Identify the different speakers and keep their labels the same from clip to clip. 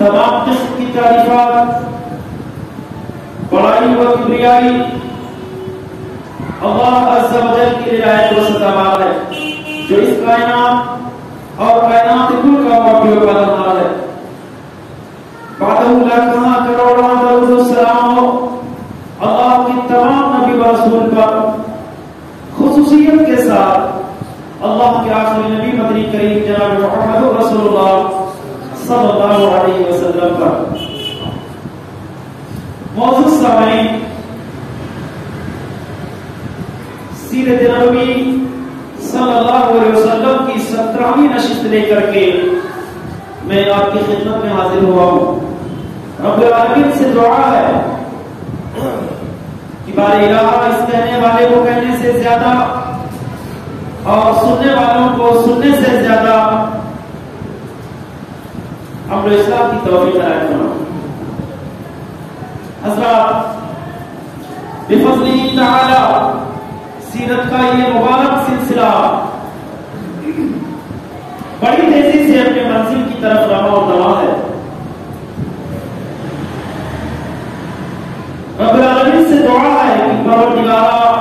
Speaker 1: تمام قسم کی تعریفات، بڑائی و کبریائی اللہ عز و جل کی رعایت و ستوار ہے، جو اس کائنات اور کائنات کل کا موجود و بدنار ہے۔ بعدہ لاکھاں کروڑاں درود و سلام ہو اللہ کی تمام نبی و رسول پر، خصوصیت کے ساتھ اللہ کے آخری نبی مدنی کریم جناب محمد رسول اللہ صلی اللہ علیہ وسلم پر۔ معزز سامعین، سیرت نبوی صلی اللہ علیہ وسلم کی 17ویں نشست لے کر کے میں آپ کی خدمت میں حاضر ہوا ہوں۔ رب العالمین سے دعا ہے کہ بار الہ اس کہنے والے کو کہنے سے زیادہ اور سننے والوں کو سننے سے زیادہ امر اسلام کی توفیق عنایت فرمائے۔ حضرات، بفضلہ تعالی سیرت کا یہ مبارک سلسلہ بڑی تیزی سے اپنے منزل کی طرف رواں و دواں ہے۔ رب العالمین سے دعا ہے کہ پروردگارا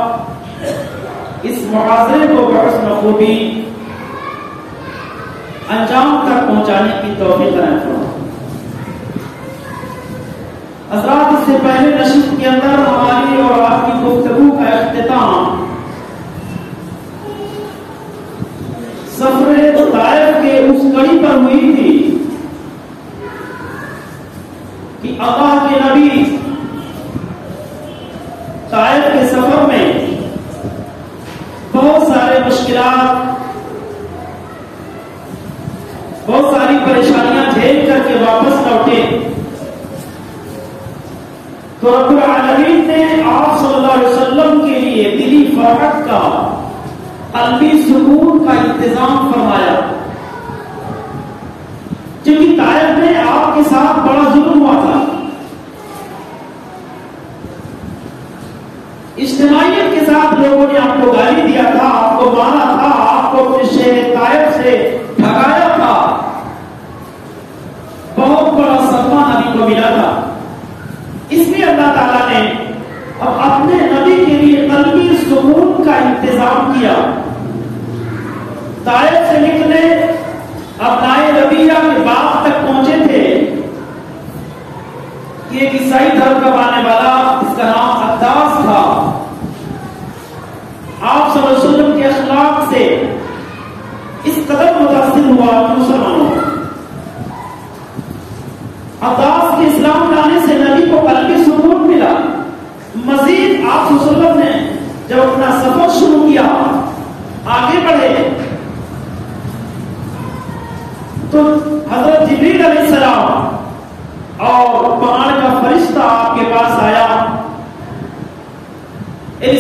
Speaker 1: اس محاضرے کو بحسن خوبی انجام تک پہنچانے کی توفیق عنایت فرمائے۔ حضرات، اس سے پہلے نشست کے اندر ہماری اور آپ کی گفتگو کا اختتام سفر طائف کے اس کڑی پر ہوئی تھی کہ اللہ کے نبی طائف کے سفر میں بہت سارے مشکلات، بہت ساری پریشانیاں جھیل کر کے واپس لوٹے تو رب العالمین نے آپ صلی اللہ علیہ وسلم کے لیے دلی فرحت کا، قلبی سکون کا انتظام فرمایا، کیونکہ طائف میں آپ کے ساتھ بڑا ظلم ہوا تھا، اجتماعیت کے ساتھ لوگوں نے آپ کو گالی دیا تھا، آپ کو مارا تھا، آپ کو اپنے شہر طائف سے بھگایا تھا، بہت بڑا صدمہ نبی کو ملا تھا۔ اس لیے اللہ تعالیٰ نے اب اپنے نبی کے لیے قلبی سکون کا انتظام کیا۔ طائف سے نکلے، ابنائے ربیعہ کے باغ تک پہنچے تھے کہ ایک عیسائی دھرم کا ماننے والا، اس کا نام عداس تھا، آپ صلی اللہ علیہ وسلم کے اخلاق سے اس قدر متاثر ہوا کہ مسلمانوں عداس کے اسلام لانے سے نبی کو قلبی سکون ملا۔ مزید آپ صلی اللہ علیہ وسلم نے جب اپنا سفر شروع کیا، آگے بڑھے تو حضرت جبریل علیہ السلام اور پہاڑ کا فرشتہ آپ کے پاس آیا۔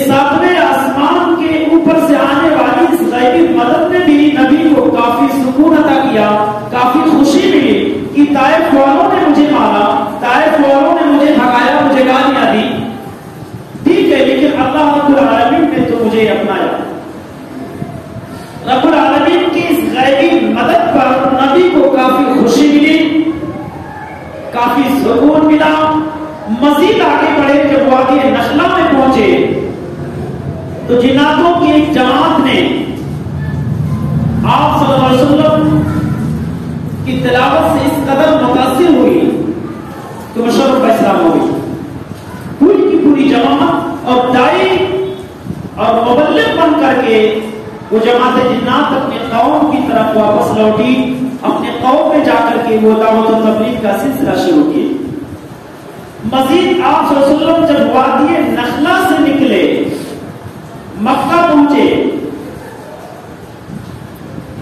Speaker 1: ساتویں آسمان کے اوپر سے آنے والی اس غیبی مدد نے بھی نبی کو کافی سکون عطا کیا، کافی خوشی ملی کہ طائف والوں نے مجھے مارا، طائف والوں نے مجھے بھگایا، مجھے گالیاں دی، ٹھیک ہے، لیکن اللہ رب العالمین نے تو مجھے اپنایا۔ رب العالمین کی اس غیبی مدد پر نبی کو کافی خوشی ملی، کافی سکون ملا۔ مزید آگے بڑھے، جب وادی نخلا میں پہنچے تو جناتوں کی ایک جماعت نے آپ صلی اللہ علیہ وسلم کی تلاوت سے اس قدر متاثر ہوئی کہ مشرف اسلام ہو گئی۔ پوری کی پوری جماعت اور دائی اور مبلغ بن کر کے وہ جماعت جنات اپنے قوم کی طرف واپس لوٹی، اپنے قوم میں جا کر کے وہ دعوت و تبلیغ کا سلسلہ شروع کیا۔ مزید آپ صلی اللہ علیہ وسلم جب وادی نخلا سے نکلے، مکہ پہنچے،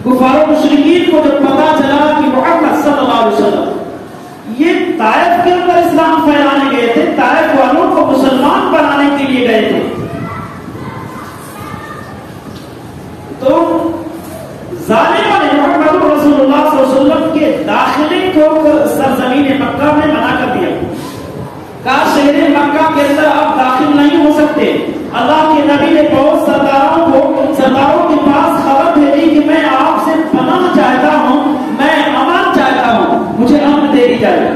Speaker 1: کفار و مشرکین کو جب پتا چلا کہ محمد صلی اللہ علیہ وسلم یہ طائف کے اندر اسلام پھیلانے گئے تھے، طائف والوں کو مسلمان بنانے کے لیے گئے تھے، تو ظالموں نے محمد رسول اللہ صلی اللہ علیہ وسلم کے داخلے کو سرزمین مکہ میں منع کر دیا، کہا شہر مکہ کے اندر آپ داخل نہیں ہو سکتے۔ اللہ کے نبی نے بہت سرداروں کے پاس خبر بھیجی کہ میں آپ سے پناہ چاہتا ہوں، میں امان چاہتا ہوں، مجھے امن دے دی جائے۔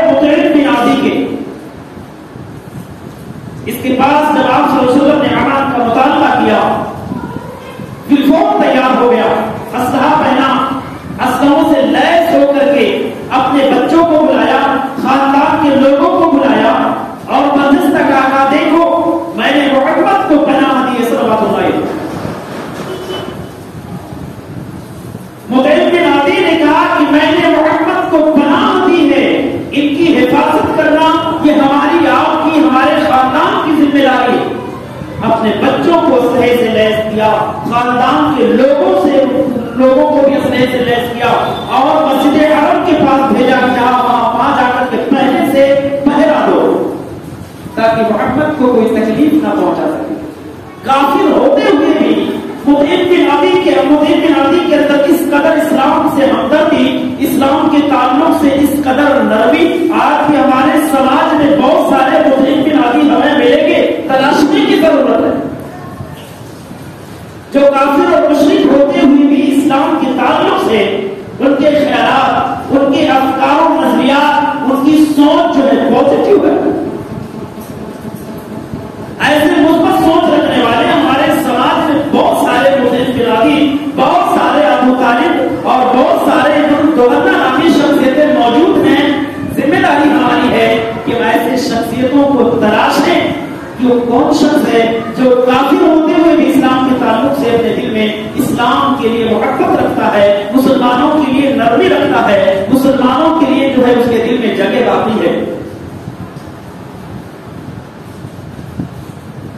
Speaker 1: مطعم بن عدی کے. اس کے پاس جب آپ صلی اللہ علیہ وسلم نے اعمال کا مطالعہ کیا، بالفعل تیار ہو گیا، اسلحہ پہنا، اسلحوں سے لیس ہو کر کے اپنے بچوں کو بلایا، خاندان کے لوگوں کو بلایا اور مجلس تک کہا دیکھو میں نے محمد کو پناہ دی صلی اللہ علیہ وسلم. مطعم بن عدی نے کہا کہ میں نے محمد کو پناہ دی ہے، ان کی حفاظت کرنا یہ ہماری آپ کی ہمارے خاندان کی ذمہ داری. اپنے بچوں کو اسلحے سے لیس کیا، خاندان کے لوگوں کو بھی اسلحے سے لیس کیا اور مسجد حرم کے پاس بھیجا کہ وہاں جا کر کے پہلے سے پہرا دو تاکہ محمد کو کوئی تکلیف نہ پہنچا سکے. کافر ہوتے ہوئے بھی مطعم بن عدی کے اندر اس قدر اسلام سے ہمدردی، اسلام کے تعلق سے اس قدر نرمی. آج بھی ہمارے سماج میں بہت سارے مطعم بن عدی ہمیں ملیں گے، تلاشنے کی ضرورت ہے، جو کافر اور مشرک ہوتے ہوئے بھی اسلام کے تعلق سے ان کے خیالات، ان کے افکار و نظریات، ان کی سوچ جو ہے پازیٹیو ہے. ایسے مثبت سوچ رکھنے والے ہمارے سماج میں بہت سارے مطعم بن عدی، بہت سارے ابو طالب اور بہت سارے گورنر نامی شخصیتیں موجود ہیں. ذمہ داری ہماری ہے کہ ایسے شخصیتوں کو تلاشیں کہ وہ کون شخص ہے جو کافر ہوتے ہوئے بھی اسلام کے تعلق سے اپنے دل میں اسلام کے لیے محبت رکھتا ہے، مسلمانوں کے لیے نرمی رکھتا ہے، مسلمانوں کے لیے جو ہے اس کے دل میں جگہ باقی ہے.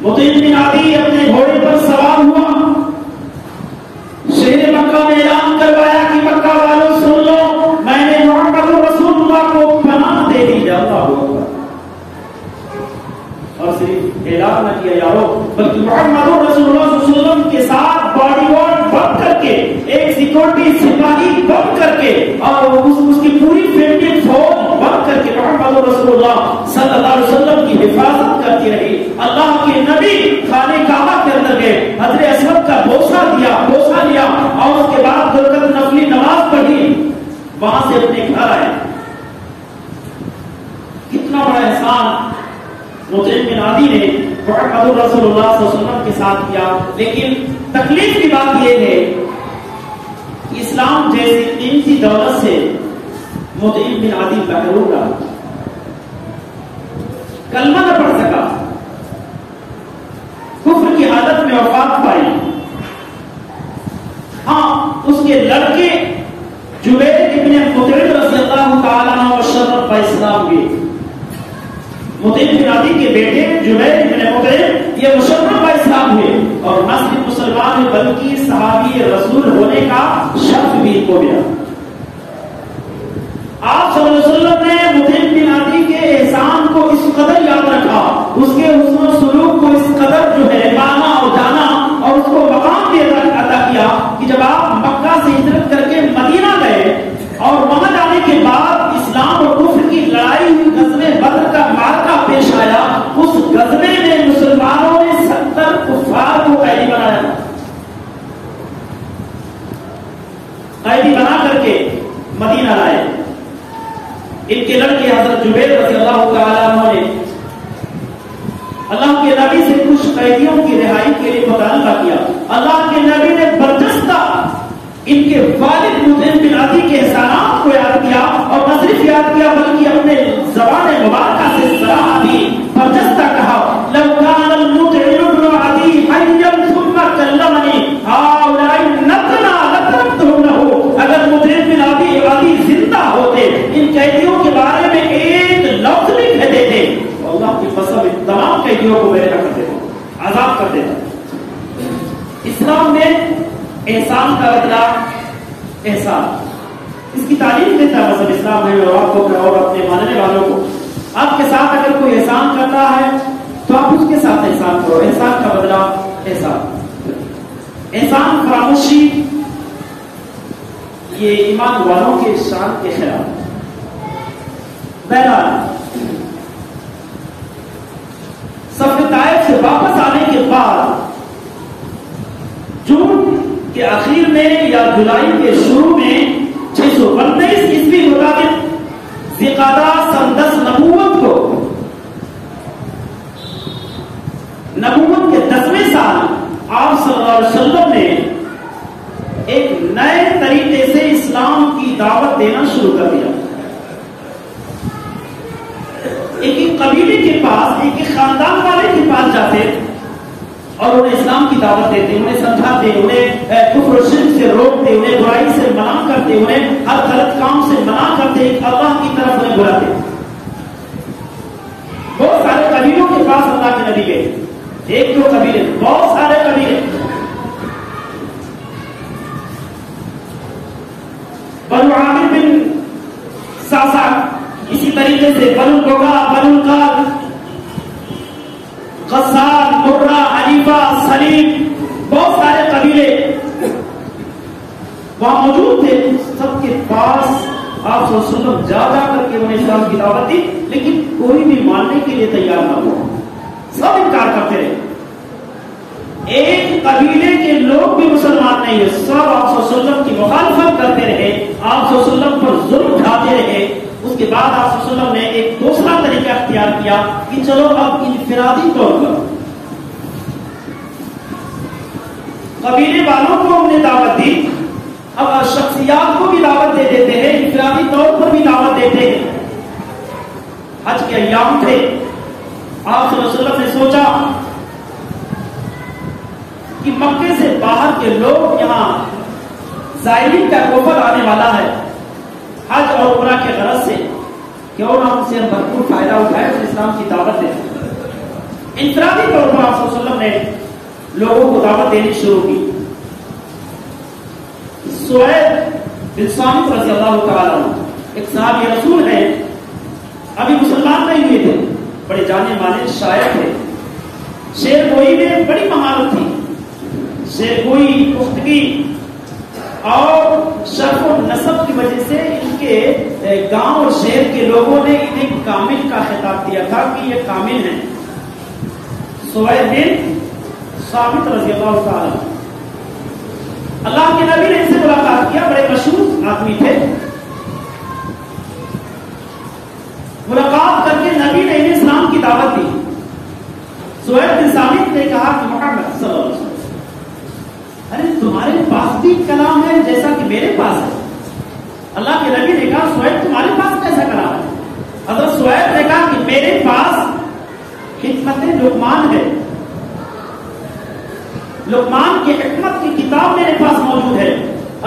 Speaker 1: مطعم بن عدی اپنے گھوڑے پر سوار ہوا، شہر مکہ میں اعلان کروایا کہ مکہ والوں سن لو، میں نے محمد رسول اللہ کو پناہ دے دی. اللہ اکبر. اور صرف اعلان نہ کیا یارو، بلکہ محمد رسول اللہ صلی اللہ علیہ وسلم کے ساتھ باڈی گارڈ بن کر کے، ایک سیکورٹی سپاہی بن کر کے اور اس کی پوری فیملی فوج بن کر کے محمد رسول اللہ صلی اللہ علیہ وسلم کی حفاظت کرتی رہی. اللہ کے نبی خانہ کعبہ کے اندر گئے، حجر اسود کا بوسہ لیا اور اس کے بعد 2 رکعت نفلی نماز پڑھی، وہاں سے اپنے گھر آئے. کتنا بڑا احسان مطعم بن عدی نے محمد رسول اللہ صلی اللہ علیہ وسلم کے ساتھ کیا. لیکن تکلیف کی بات یہ ہے کہ اسلام جیسی قیمتی دولت سے مطعم بن عدی محروم رہا، کلمہ نہ پڑھ سکا، کفر کی حالت میں وفات پائی. ہاں اس کے لڑکے جبیر ابن مطعم رضی اللہ تعالیٰ عنہ وشرف اسلام بھی. مطعم بن عدی کے بیٹے جبیر ابن مطعم یہ مشرف اسلام ہوئے اور نہ صرف مسلمان بلکہ صحابی رسول ہونے کا شرف بھی ہو گیا. آپ صلی اللہ علیہ وسلم نے مطعم بن عدی کے احسان کو اس قدر یاد رکھا، اس کے حسن و سلوک کو اس قدر جو ہے مانا اور جانا اور اس کو مقام بھی عطا کیا کہ جب آپ مکہ سے ہجرت کر کے مدینہ گئے اور وہاں جانے کے بعد اسلام اور کفر کی لڑائی ہوئی، غزوہ بدر کا معرکہ پیش آیا. اس غزوے میں مسلمانوں نے 70 کفار کو قیدی بنایا، قیدی بنا کر کے مدینہ لائے. ان کے لڑکے حضرت جبیر رضی اللہ تعالیٰ عنہ نے اللہ کے نبی سے کچھ قیدیوں کی رہائی کے لیے مطالبہ کیا. اللہ کے نبی نے برجستہ ان کے والد مطعم بن عدی کے احسانات کو یاد کیا اور نہ صرف یاد کیا بلکہ اپنے زبان مبارکہ سے سراہا بھی، برجستہ کہا لو کان المطعم بن عدی حیا ثم کلمنی هؤلاء نتنا لترکتهم له. اگر مطعم بن عدی زندہ ہوتے ان قیدیوں کے بارے میں ایک لفظ بھی کہتے تھے، اللہ کی قسم تمام قیدیوں کو میرے کرتے تھے، عذاب کرتے تھے. اسلام میں احسان کا بدلہ احسان، اس کی تعلیم دیتا ہے مذہب اسلام ہے. اور آپ کو اور اپنے ماننے والوں کو آپ کے ساتھ اگر کوئی احسان کرتا ہے تو آپ اس کے ساتھ احسان کرو. احسان کا بدلہ احسان. احسان فراموشی یہ ایمان والوں کے شان کے خلاف. بہرحال سفر طائف سے واپس آنے کے بعد جون کے آخر میں یا جولائی کے شروع میں 629 عیسوی مطابق ذی قعدہ سن 10 علیہ وسلم نے ایک نئے طریقے سے اسلام کی دعوت دینا شروع کر دیا. ایک قبیلے کے پاس، ایک خاندان والے کے پاس جاتے اور انہیں اسلام کی دعوت دیتے، انہیں سمجھاتے، انہیں کفر و شرک سے روکتے، انہیں برائی سے منع کرتے، انہیں ہر غلط کام سے منع کرتے، اللہ کی طرف انہیں بلاتے. بہت سارے قبیلوں کے پاس اللہ کے نبی گئے، ایک دو قبیلے، بہت سارے قبیلے. بنو عامر بن ساسا، اسی طریقے سے بنو گوگا، بنو کال، غسان، مرہ، حلیفہ، سلیم، بہت سارے قبیلے وہاں موجود تھے. سب کے پاس آپ صلی اللہ علیہ وسلم جا کر کے انہیں اسلام کی دعوت دی، لیکن کوئی بھی ماننے کے لیے تیار نہ ہوا، سب انکار کرتے رہے. ایک قبیلے کے لوگ بھی مسلمان نہیں ہوئے، سب آپ صلی اللہ علیہ وسلم کی مخالفت کرتے رہے، آپ صلی اللہ علیہ وسلم پر ظلم اٹھاتے رہے. اس کے بعد آپ صلی اللہ علیہ وسلم نے ایک دوسرا طریقہ اختیار کیا کہ چلو اب انفرادی طور پر قبیلے والوں کو ہم نے دعوت دی، اب شخصیات کو بھی دعوت دے دیتے ہیں، انفرادی طور پر بھی دعوت دیتے ہیں. حج کے ایام تھے، آپ صلی اللہ علیہ وسلم نے سوچا کہ مکے سے باہر کے لوگ یہاں زائرین کا وفد آنے والا ہے حج اور عمرہ کے غرض سے، کیوں نہ ان سے بھرپور فائدہ اٹھائے اور اسلام کی دعوت دیں. انفرادی طور پر آپ صلی اللہ علیہ وسلم نے لوگوں کو دعوت دینی شروع کی. سہیل بن صامت رضی اللہ تعالیٰ عنہ ایک صحابی رسول ہیں، ابھی مسلمان نہیں ہوئے تھے، بڑے جانے مانے شاعر تھے. شعر گوئی میں بڑی مہارت تھی، شعر گوئی، پختگی اور شرف و نسب کی وجہ سے ان کے گاؤں اور شہر کے لوگوں نے انہیں کامل کا خطاب دیا تھا کہ یہ کامل ہیں. سہیل بن صامت رضی اللہ تعالیٰ، اللہ کے نبی نے ان سے ملاقات کیا، بڑے مشہور آدمی تھے. ملاقات کر کے نبی نے انہیں اسلام کی دعوت دی. سہیل بن صامت نے کہا کہ محمد صلی اللہ علیہ وسلم، ارے تمہارے پاس بھی کلام ہے جیسا کہ میرے پاس ہے. اللہ کے نبی نے کہا سہیل تمہارے پاس کیسا کلام ہے؟ حضرت سہیل نے کہا کہ میرے پاس حکمت لقمان ہے، لقمان کی حکمت کی کتاب میرے پاس موجود ہے.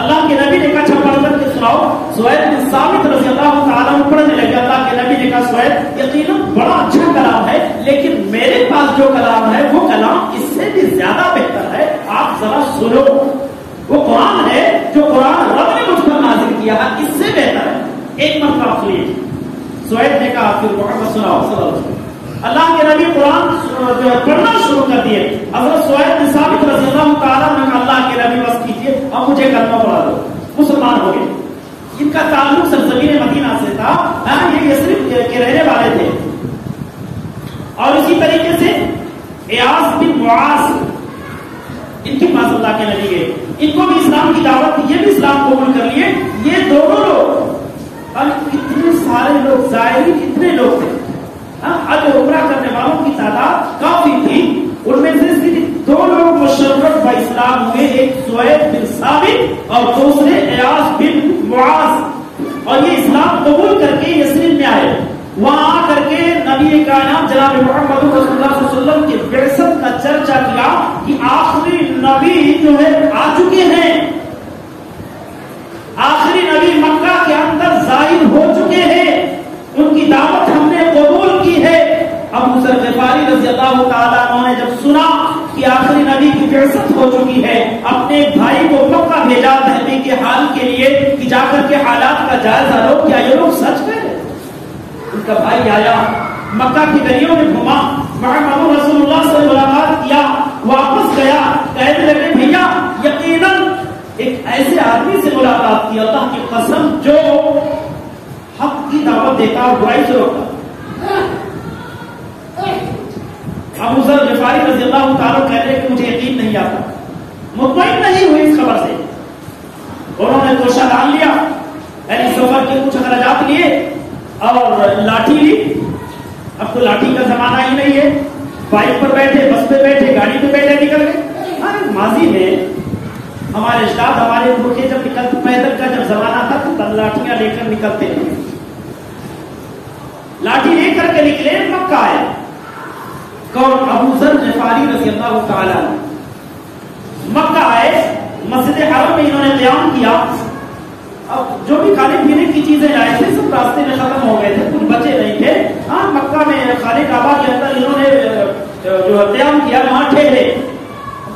Speaker 1: اللہ کے نبی نے کہا اچھا پڑھ کر کے سناؤ. سہیل بن صامت رضی اللہ تعالیٰ عنہ پڑھنے لگے. اللہ کے نبی نے کہا سہیل یقیناً بڑا اچھا کلام ہے، لیکن میرے پاس جو کلام ہے وہ کلام اس سے بھی زیادہ بہتر ہے، آپ ذرا سنو. وہ قرآن ہے جو قرآن رب نے مجھ پر نازل کیا ہے، اس سے بہتر ہے. ایک مرتبہ آپ سنیے. سہیل نے کہا پھر محمد سناؤ صلی اللہ علیہ وسلم. اللہ کے نبی قرآن پڑھنا شروع کر دیے. حضرت سہیل بن صامت رضی اللہ تعالیٰ نے کہا اللہ کے نبی بس کیجیے، اب مجھے کلمہ پڑھا دو. مسلمان ہو گئے. ان کا تعلق سرزمین مدینہ سے تھا، یہ یثرب کے رہنے والے تھے. اور اسی طریقے سے ایاس بن معاذ، ان کے پاس اللہ کے نبی گئے، ان کو بھی اسلام کی دعوت دی، یہ بھی اسلام قبول کر لیے. یہ دونوں لوگ، اور اتنے سارے لوگ، زائرین اتنے لوگ تھے، حج اور عمرہ کرنے والوں کی تعداد کافی تھی. ان میں سے صرف دو لوگ مشرف با اسلام ہوئے، ایک سہیل بن صامت اور دوسرے ایاس بن معاذ. اور یہ اسلام قبول کر کے یثرب میں آئے. وہاں آ کر کے نبی کائنات جناب محمد رسول اللہ صلی اللہ علیہ وسلم کی بعثت کا چرچا کیا کہ آخری نبی جو ہے آ چکے ہیں، آخری نبی مکہ کے اندر ظاہر ہو چکے ہیں، ان کی دعوت ہم نے قبول کی ہے. ابو ذر غفاری رضی اللہ تعالیٰ عنہ نے جب سنا کہ آخری نبی کی بعثت ہو چکی ہے، اپنے بھائی کو مکہ بھیجا نبی کے حال کے لیے کہ جا کر کے حالات کا جائزہ لو، کیا یہ لوگ سچ کہہ رہے؟ ان کا بھائی آیا، مکہ کی گلیوں میں گھما، محمد رسول اللہ سے ملاقات کیا، واپس گیا، کہنے لگے بھیا یقیناً ایک ایسے آدمی سے ملاقات کی اللہ کی قسم جو حق کی دعوت دیتا اور برائی سے روکتا. ابو ذر غفاری رضی اللہ تعالیٰ کہہ رہے کہ مجھے یقین نہیں آتا، مطمئن نہیں ہوئی اس خبر سے. انہوں نے توشہ ڈال لیا، یعنی سفر کے کچھ اخراجات لیے اور لاٹھی لی. اب تو لاٹھی کا زمانہ ہی نہیں ہے، بائک پر بیٹھے، بس پہ بیٹھے، گاڑی پہ بیٹھے نکل گئے. ماضی میں ہمارے اجداد ہمارے پرکھے جب نکلتے پیدل کا جب زمانہ تھا تو لاٹیاں لے کر نکلتے تھے. لاٹھی لے کر کے نکلے مکہ آئے. کون؟ ابو ذر غفاری رضی اللہ تعالیٰ. مکہ آئے, مسجد حرم میں انہوں نے قیام کیا. اب جو بھی کھانے پینے کی چیزیں لائے تھے سب راستے میں ختم ہو گئے تھے, کچھ بچے نہیں تھے. ہاں مکہ میں خانہ کعبہ کے اندر انہوں نے جو قیام کیا وہاں ٹھہرے.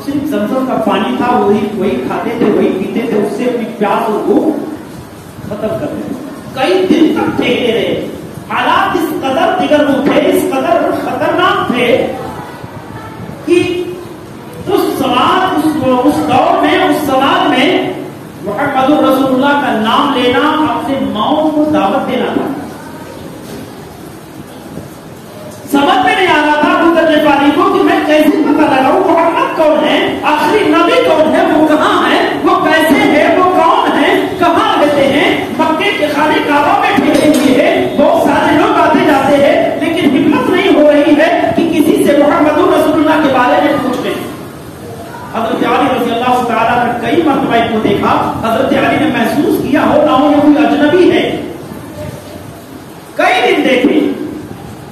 Speaker 1: صرف زمزم کا پانی تھا, وہی کھاتے تھے, وہی پیتے تھے, اس سے اپنی پیاس اور بھوک ختم کرتے تھے. کئی دن تک ٹھہرے رہے. حالات اس قدر دگرگوں تھے, اس قدر خطرناک تھے کہ اس دور میں, اس سماج میں محمد رسول اللہ کا نام لینا اپنے ماؤں کو دعوت دینا تھا. سمجھ میں نہیں آ رہا تھا ابو ذر غفاری کو کہ میں کیسے پتہ لگاؤں محمد کون ہے, آخری نبی کون ہے, وہ کہاں ہے, وہ کیسے ہے, وہ کون ہے, کہاں رہتے ہیں. مکے کے خانہ کعبہ میں ٹھہرے ہوئے ہیں, بہت سارے لوگ آتے جاتے ہیں, لیکن ہمت نہیں ہو رہی ہے کہ کسی سے محمد رسول اللہ کے بارے میں پوچھ لیں. حضرت علی رضی اللہ تعالیٰ نے کئی مرتبہ کو دیکھا. حضرت علی نے محسوس کیا ہو نہ ہو یہ کوئی اجنبی ہے. کئی دن دیکھے,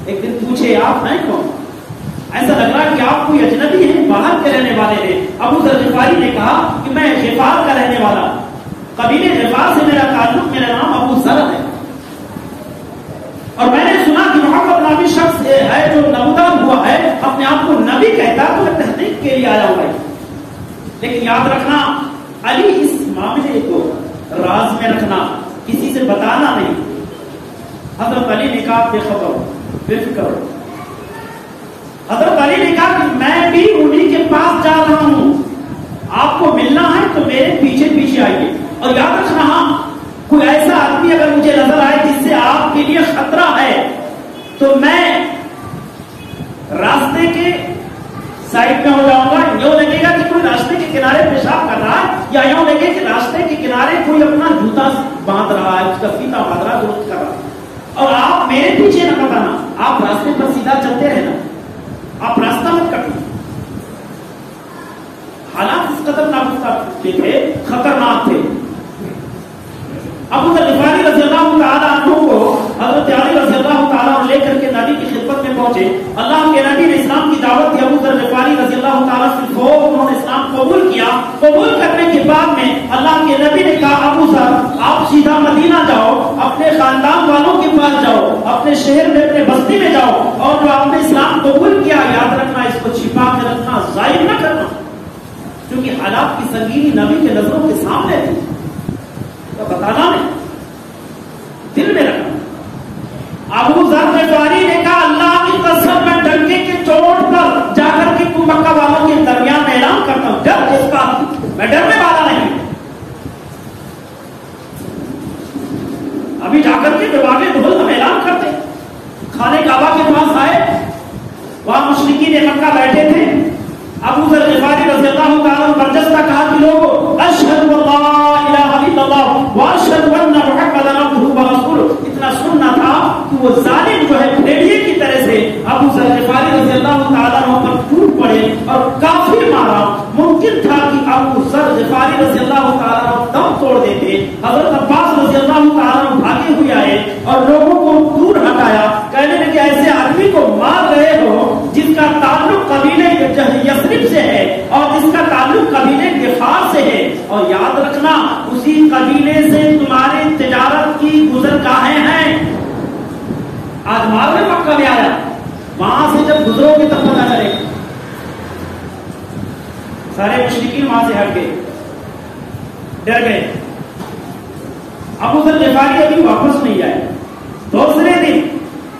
Speaker 1: ایک دن پوچھے آپ ہیں کون؟ ایسا لگ رہا کہ آپ کوئی اجنبی ہیں, باہر کے رہنے والے ہیں. ابو ذر غفاری نے کہا کہ میں غفار کا رہنے والا, قبیلے غفار سے میرا تعلق, میرا نام ابو ذر ہے, اور میں نے سنا کہ محمد نامی شخص ہے جو نمودار ہوا ہے, اپنے آپ کو نبی کہتا, تو میں تحقیق کے لیے آیا ہوا ہے. لیکن یاد رکھنا, علی اس معاملے کو راز میں رکھنا, کسی سے بتانا نہیں. حضرت علی نے کہا بے خبر, بے فکر. حضرت علی نے کہا کہ میں بھی انہی کے پاس جا رہا ہوں, آپ کو ملنا ہے تو میرے پیچھے پیچھے آئیے. اور یاد رکھنا, کوئی ایسا آدمی اگر مجھے نظر آئے جس سے آپ کے لیے خطرہ ہے, تو میں راستے کے سائڈ میں ہو جاؤں گا. یوں لگے گا کہ کوئی راستے کے کنارے پیشاب کر رہا ہے, یا یوں لگے کہ راستے کے کنارے کوئی اپنا جوتا باندھ رہا ہے, اس کا فیتا باندھ رہا ہے, درست کر رہا ہے. اور آپ میرے پیچھے نہ بتانا, آپ راستے پر سیدھا چلتے رہنا, آپ راستہ مت کٹنا. حالات اس قدر ناگفتہ تھے, خطرناک تھے. ابو ذر غفاری رضی اللہ تعالیٰ عنہ کو حضرت علی رضی اللہ تعالیٰ عنہ لے کر کے نبی کی خدمت میں پہنچے. اللہ کے نبی نے اسلام کی دعوت دی. ابو ذر غفاری رضی اللہ تعالیٰ سے انہوں نے اسلام قبول کیا. قبول کرنے کے بعد میں اللہ کے نبی نے کہا, ابو ذر آپ سیدھا مدینہ جاؤ, اپنے خاندان والوں کے پاس جاؤ, اپنے شہر میں, اپنے بستی میں جاؤ, اور جو آپ نے اسلام قبول کیا, یاد رکھنا اس کو چھپا کے رکھنا, ظاہر نہ کرنا, کیونکہ حالات کی سنگینی نبی کے نظروں کے سامنے تھی. تو بتانا نہیں, دل میں رکھنا. ابو ذر غفاری نے کہا اللہ کی قسم میں ڈنکے کے چوٹ پر جا کر کے مکہ والوں کے درمیان اعلان کرتا ہوں, ڈر کس بات کی, میں ڈرنے والا نہیں. ابھی جا کر کے جب آگے ڈھول ہم اعلان کرتے. خانہ کعبہ کے پاس آئے, وہاں مشرکین مکہ بیٹھے تھے. ابو ذر غفاری رضی اللہ تعالیٰ برجستہ کہا کہ لوگوں, اشہد اللہ الہ الا اللہ واشہد ان محمدًا عبدہ ورسولہ. اتنا سننا تھا کہ وہ ظالم جو ہے بھیڑیے کی طرح سے ابو ذر غفاری رضی اللہ تعالیٰ عنہ پر ٹوٹ پڑے اور کافر مارا. ممکن تھا کہ ابو ذر غفاری رضی اللہ تعالیٰ عنہ دم توڑ دیتے. حضرت عباس رضی اللہ تعالیٰ عنہ بھاگے ہوئے آئے اور لوگوں کو دور ہٹایا, کہنے لگے ایسے آدمی کو مار رہے ہو جس کا تعلق قبیلے یثرب سے ہے اور جس کا تعلق قبیلے غفار سے ہے, اور یاد رکھنا اسی قبیلے سے تمہاری تجارت کی گزرگاہیں ہیں. آج مار میں مکہ میں آیا, وہاں سے جب گزرو گے تب پتہ چلے. سارے مشرکین وہاں سے ہٹ گئے, ڈر گئے. ابو ذر غفاری ابھی واپس نہیں آئے. دوسرے دن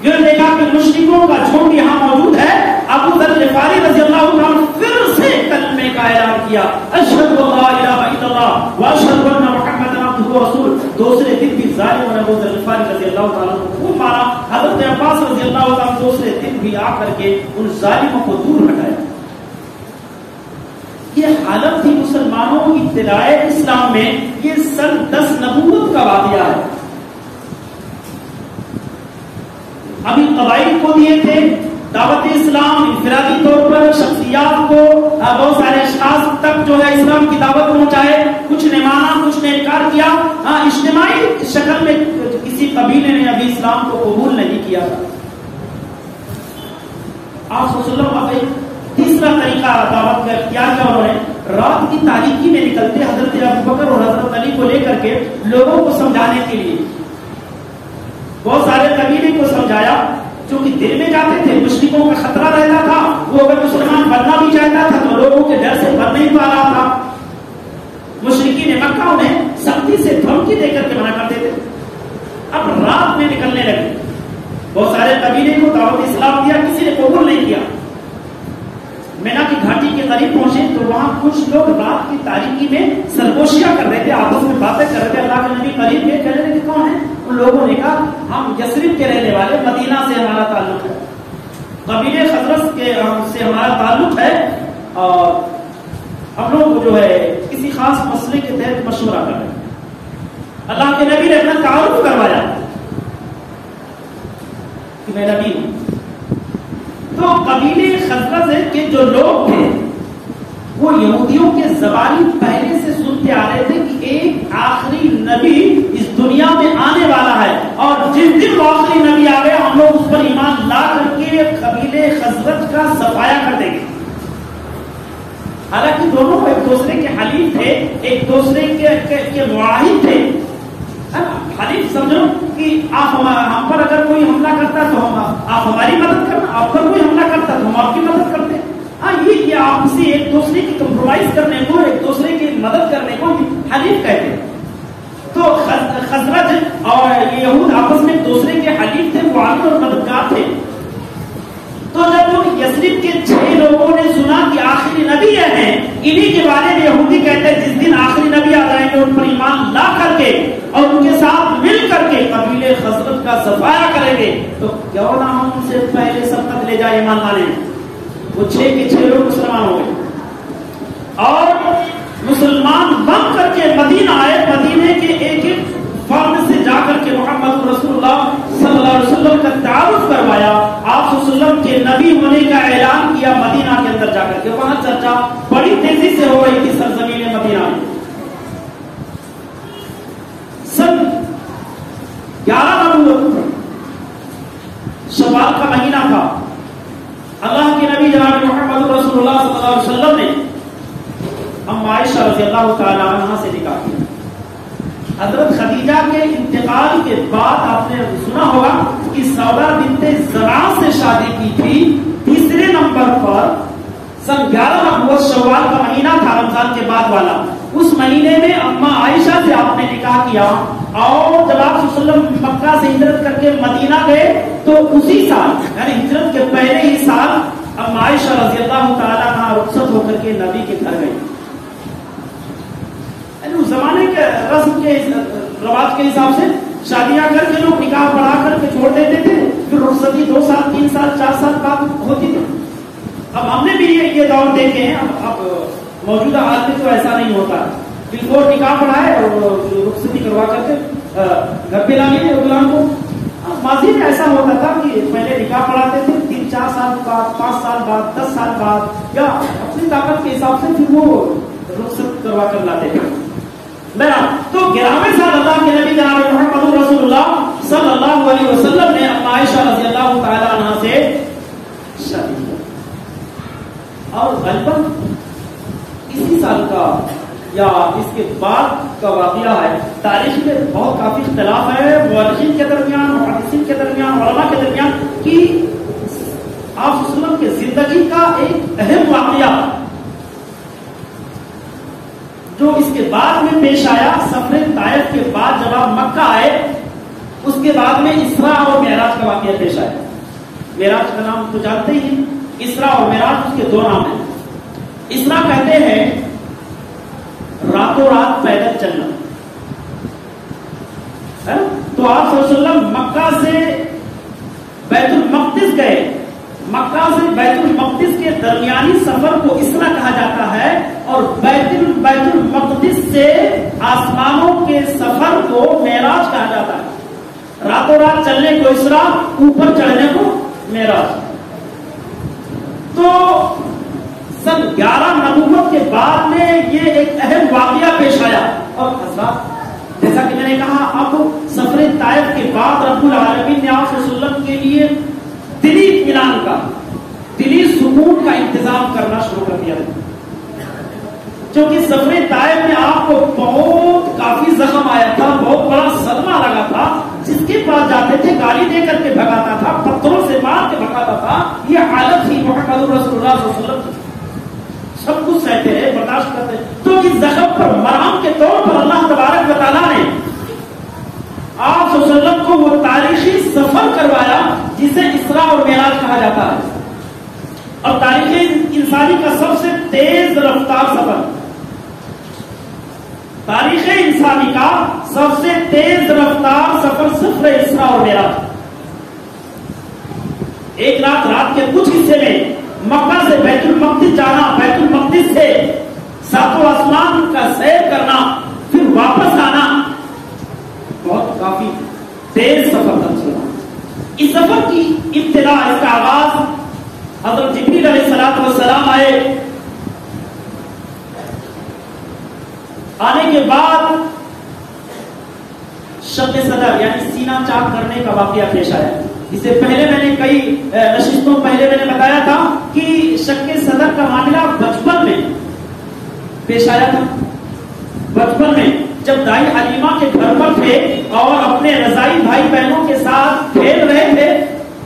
Speaker 1: یہ دیکھا کہ مشرکوں کا جھنڈ یہاں موجود ہے. ابو ذر غفاری رضی اللہ عنہ پھر سے کلمے کا اعلان کیا, اشہد اللہ الہ الا اللہ واشہد ان محمدًا عبدہ ورسولہ. دوسرے دن بھی ظالموں نے ابو ذر غفاری رضی اللہ تعالیٰ عنہ کو مارا. حضرت عباس رضی اللہ تعالیٰ دوسرے دن بھی آ کر کے ان ظالموں کو دور ہٹایا. یہ حالت تھی مسلمانوں کی ابتدائے اسلام میں. یہ سن 10 نبوت کا واقعہ ہے. ابھی قبائل کو دیے تھے دعوت اسلام انفرادی طور پر شخصیات کو بہت سارے اشخاص تک جو ہے اسلام کی دعوت پہنچائے، کچھ نے مانا کچھ نے انکار کیا، اجتماعی شکل میں کسی قبیلے نے ابھی اسلام کو قبول نہیں کیا تھا۔ آپ صلی اللہ علیہ وسلم تیسرا طریقہ دعوت کا اختیار کیا، انہوں نے رات کی تاریکی میں نکلتے حضرت ابوبکر اور حضرت علی کو لے کر کے لوگوں کو سمجھانے کے لیے بہت سارے قبیلے کو سمجھایا، کیونکہ دل میں جاتے تھے، مشرکوں کا خطرہ رہتا تھا، وہ اگر مسلمان بننا بھی چاہتا تھا تو لوگوں کے ڈر سے بن نہیں پا رہا تھا۔ مشرکین مکہ انہیں سختی سے دھمکی دے کر کے منع کرتے تھے۔ اب رات میں نکلنے لگے، بہت سارے قبیلے کو دعوت اسلام دیا، کسی نے قبول نہیں کیا۔ مینا کی گھاٹی کے قریب پہنچے تو وہاں کچھ لوگ رات کی تاریکی میں سرگوشیاں کر رہے تھے، آپس میں باتیں کر رہے تھے۔ اللہ کے نبی قریب گئے، کہنے لگے کون ہے؟ ان لوگوں نے کہا ہم یثرب کے رہنے والے، مدینہ سے ہمارا تعلق ہے، قبیلے خزرج کے سے ہمارا تعلق ہے، اور ہم لوگ جو ہے کسی خاص مسئلے کے تحت مشورہ کر رہے ہیں۔ اللہ کے نبی نے اپنا تعارف کروایا کہ میں نبی ہوں۔ تو قبیلے خزرج کے جو لوگ تھے وہ یہودیوں کے زبانی پہلے سے سنتے آ رہے تھے کہ ایک آخری نبی اس دنیا میں آنے والا ہے، اور جس دن وہ آخری نبی آ گیا ہم لوگ اس پر ایمان لا کر کے قبیلے خزرج کا صفایا کر دیں گے۔ حالانکہ دونوں ایک دوسرے کے حلیف تھے، ایک دوسرے کے معاہد تھے۔ حلیف سمجھو کہ آپ ہم پر اگر کوئی حملہ کرتا تو آپ ہماری مدد کرنا، آپ پر کوئی حملہ کرتا تو ہم آپ کی مدد کرتے۔ ہاں یہ آپسی ایک دوسرے کی کمپرومائز کرنے کو، ایک دوسرے کی مدد کرنے کو حلیف کہتے ہیں۔ تو خزرج اور یہود آپس میں ایک دوسرے کے حلیف تھے، معاون اور مددگار تھے۔ تو جب وہ یثرب کے 6 لوگوں نے سنا کہ آخری نبی یہ ہیں، انہی کے بارے میں یہودی کہتے ہیں جس دن آخری نبی آ جائیں گے ان پر ایمان لا کر کے اور ان کے ساتھ مل کر کے قبیلے خزرج کا صفایا کریں گے، تو کیوں نہ ہم ان سے پہلے سبقت لے جائے ایمان لانے۔ وہ 6 کے 6 لوگ مسلمان ہو گئے اور مسلمان بن کر کے مدینہ آئے۔ مدینے کے ایک ایک فرد سے جا کر کے محمد رسول اللہ صلی اللہ علیہ وسلم کا تعارف کروایا، آپ صلی اللہ علیہ وسلم کے نبی ہونے کا اعلان کیا مدینہ کے اندر جا کر کے۔ وہاں چرچا بڑی تیزی سے ہو رہی تھی سرزمین مدینہ میں۔ سن 11 نبوت شوال کا مہینہ تھا۔ اللہ کے نبی جناب محمد رسول اللہ صلی اللہ علیہ وسلم نے ام عائشہ رضی اللہ تعالی عنہا سے نکاح کیا۔ حضرت خدیجہ کے انتقال کے بعد آپ نے سنا ہوگا کہ سودا بنت زمعہ سے شادی کی تھی۔ تیسرے نمبر پر سن 11 نبوت شوال کا مہینہ تھا، رمضان کے بعد والا۔ اس مہینے میں اما عائشہ سے آپ نے نکاح کیا، اور جب آپ صلی اللہ علیہ وسلم مکہ سے ہجرت کر کے مدینہ گئے تو اسی سال یعنی ہجرت کے پہلے ہی سال اما عائشہ رضی اللہ تعالیٰ عنہ رخصت ہو کر کے نبی کے گھر گئی۔ اس زمانے کے رسم کے رواج کے حساب سے شادیاں کر کے لوگ نکاح پڑھا کر کے چھوڑ دیتے تھے، پھر رخصتی 2 سال 3 سال 4 سال بعد ہوتی تھی۔ اب ہم نے بھی یہ دور دیکھے ہیں، اب موجودہ حال میں تو ایسا نہیں ہوتا، بالکل نکاح پڑھائے اور رخصتی کروا کر کے گھر پہ لا لیے غلام کو۔ ماضی میں ایسا ہوتا تھا کہ پہلے نکاح پڑھاتے تھے، 3-4 سال بعد 5 سال بعد 10 سال بعد یا اپنی طاقت کے حساب سے پھر وہ رخصت کروا کر لاتے تھے۔ تو 11ویں سال اللہ کے نبی جناب محمد رسول اللہ صلی اللہ علیہ وسلم نے اما عائشہ رضی اللہ تعالی عنہ سے شادی کی، اور غالباً اسی سال کا یا اس کے بعد کا واقعہ ہے۔ تاریخ میں بہت کافی اختلاف ہے مورخین کے درمیان، محدثین کے درمیان، علماء کے درمیان کہ آپ صلی اللہ علیہ وسلم کے زندگی کا ایک اہم واقعہ جو اس کے بعد میں پیش آیا، سفر طائف کے بعد جب آپ مکہ آئے اس کے بعد میں اسراء اور معراج کا واقعہ پیش آیا۔ معراج کا نام تو جانتے ہی، اسراء اور معراج اس کے 2 نام ہیں۔ اسراء کہتے ہیں راتوں رات پیدل چلنا، تو آپ صلی اللہ علیہ وسلم مکہ سے بیت المقدس گئے، مکہ سے بیت المقدس کے درمیانی سفر کو اسراء کہا جاتا ہے، اور بیت المقدس سے آسمانوں کے سفر کو معراج کہا جاتا ہے۔ راتوں رات چلنے کو اسراء، اوپر چڑھنے کو معراج۔ تو سن 11 نبوت کے بعد میں یہ ایک اہم واقعہ پیش آیا. اور حضرات جیسا کہ میں نے کہا اب سفر طائف کے بعد رب العالمین نے آپ صلی اللہ علیہ وسلم کے لیے دلی اطمینان کا، دلی سکون کا انتظام کرنا شروع کر دیا. کیونکہ سفر طائف میں آپ کو بہت کافی زخم آیا تھا، بہت بڑا صدمہ لگا تھا. جس کے پاس جاتے تھے گالی دے کر کے بھگاتا تھا، پتھروں سے مار کے بھگاتا تھا. یہ حالت تھی محمد رسول اللہ صلی اللہ علیہ وسلم. سب کچھ سہتے ہیں، برداشت کرتے ہیں. تو اس زخم پر مرہم کے طور پر اللہ تبارک و تعالیٰ نے آپ صلی اللہ علیہ وسلم کو وہ تاریخی سفر کروایا جسے اسراء اور معراج کہا جاتا ہے. اور تاریخ انسانی کا سب سے تیز رفتار سفر، تاریخ انسانی کا سب سے تیز رفتار سفر سفر اسراء اور معراج. ایک رات کے کچھ حصے میں مکہ سے بیت المقدس جانا، بیت المقدس سے ساتوں آسمان کا سیر کرنا، پھر واپس آنا، بہت کافی تیز سفر تھا. اس سفر کی ابتدا، اس کا آغاز حضرت جبریل علیہ السلام آئے. آنے کے بعد شق صدر یعنی سینہ چاک کرنے کا واقعہ پیش آیا. اس سے پہلے میں نے کئی نشستوں پہلے میں نے بتایا تھا کہ شق صدر کا معاملہ بچپن میں پیش آیا تھا. بچپن میں جب دائی حلیمہ کے گھر پر تھے اور اپنے رضائی بھائی بہنوں کے ساتھ کھیل رہے تھے،